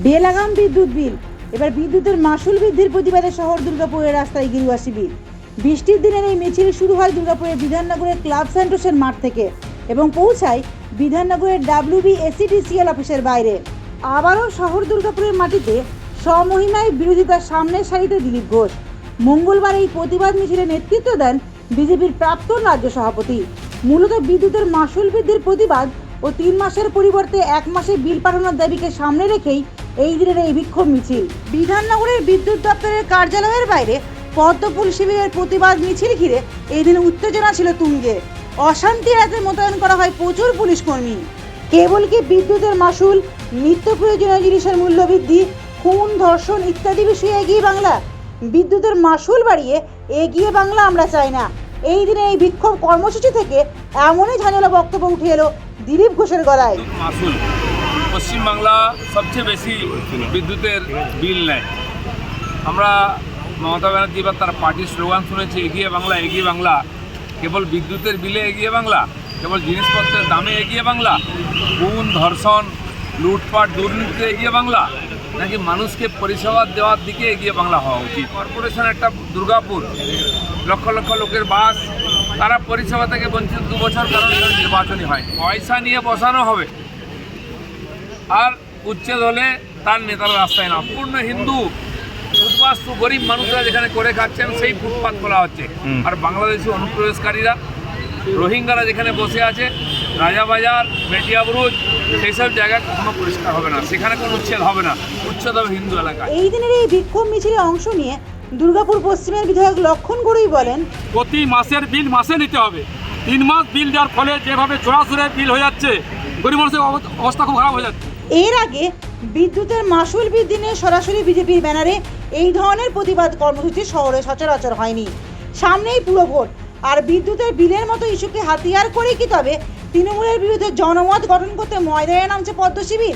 বেলাগাম বিদ্যুৎ বিল। এবার বিদ্যুতের মাসুল বৃদ্ধির প্রতিবাদে শহর দুর্গাপুরের রাস্তায় গেরুয়া শিবির। বৃষ্টির দিনের এই মিছিল শুরু হয় দুর্গাপুরের বিধাননগরের ক্লাব সেন্টোসের মাঠ থেকে এবং পৌঁছায় বিধাননগরের WBSETCL অফিসের বাইরে। আবারও শহর দুর্গাপুরের মাটিতে স্বমহিমায় বিরোধিতার সামনের সারিতে দিলীপ ঘোষ। মঙ্গলবার এই প্রতিবাদ মিছিলে নেতৃত্ব দেন বিজেপির প্রাক্তন রাজ্য সভাপতি। মূলত বিদ্যুতের মাসুল বৃদ্ধির প্রতিবাদ ও 3 মাসের পরিবর্তে 1 মাসে বিল পাঠানোর দাবিকে সামনে রেখেই এই দিনের এই বিক্ষোভ মিছিল। বিধাননগরের বিদ্যুৎ দপ্তরের কার্যালয়ের বাইরে পদ্মফুল শিবিরের প্রতিবাদ মিছিল ঘিরে এই দিন উত্তেজনা ছিল তুঙ্গে। অশান্তি এড়াতে মোতায়েন করা হয় প্রচুর পুলিশ কর্মী। কেবল কি বিদ্যুতের মাসুল, নিত্য প্রয়োজনীয় জিনিসের মূল্য বৃদ্ধি, খুন, ধর্ষণ ইত্যাদি বিষয়ে এগিয়ে বাংলা? বিদ্যুতের মাসুল বাড়িয়ে এগিয়ে বাংলা আমরা চাই না। এই দিনে এই বিক্ষোভ কর্মসূচি থেকে এমনই ঝাঁঝালো বক্তব্য উঠে এলো দিলীপ ঘোষের গলায়। মাসুল পশ্চিমবাংলা সবচেয়ে বেশি বিদ্যুতের বিল নেয়। আমরা মমতা ব্যানার্জি বা তার পার্টির স্লোগান শুনেছি, এগিয়ে বাংলা, এগিয়ে বাংলা। কেবল বিদ্যুতের বিলে এগিয়ে বাংলা? কেবল জিনিসপত্রের দামে এগিয়ে বাংলা? খুন, ধর্ষণ, লুটপাট, দুর্নীতিতে এগিয়ে বাংলা? নাকি মানুষকে পরিষেবা দেওয়ার দিকে এগিয়ে বাংলা হওয়া উচিত? কর্পোরেশন একটা দুর্গাপুর, লক্ষ লক্ষ লোকের বাস, তারা পরিষেবা থেকে বঞ্চিত 2 বছর, কারণ এখানে নির্বাচনই হয়। পয়সা নিয়ে বসানো হবে আর উচ্ছেদ হলে তার নেতারা রাস্তায় না। পূর্ণ হিন্দু উদ্বাস্তু গরিব মানুষরা যেখানে করে খাচ্ছেন সেই ফুটপাত খোলা হচ্ছে। আর বাংলাদেশি অনুপ্রবেশকারীরা, রোহিঙ্গারা যেখানে বসে আছে, রাজাবাজার, মেটিয়াবুরুজ, সেই সব জায়গা কখনো পরিষ্কার হবে না, সেখানে কোনো উচ্ছেদ হবে না, উচ্ছেদ হবে হিন্দু এলাকায়। এই দিনের এই বিক্ষোভ মিছিলে অংশ নিয়ে দুর্গাপুর পশ্চিমের বিধায়ক লক্ষণ গড়ুই বলেন, প্রতি মাসের বিল মাসে নিতে হবে। 3 মাস বিল দেওয়ার ফলে যেভাবে জোড়াসুরে বিল হয়ে যাচ্ছে, গরিব মানুষের অবস্থা খুব খারাপ হয়ে যাচ্ছে। এর আগে বিদ্যুতের মাসুল বৃদ্ধি নিয়ে সরাসরি বিজেপির ব্যানারে এই ধরনের প্রতিবাদ কর্মসূচি শহরে সচরাচর হয়নি। সামনেই পুরো ভোট, আর বিদ্যুতের বিলের মতো ইস্যুকে হাতিয়ার করে কি তবে তৃণমূলের বিরুদ্ধে জনমত গঠন করতে ময়দানে নামছে পদ্ম শিবির?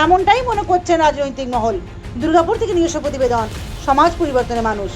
এমনটাই মনে করছেন রাজনৈতিক মহল। দুর্গাপুর থেকে নিজস্ব প্রতিবেদন, সমাজ পরিবর্তনের মানুষ।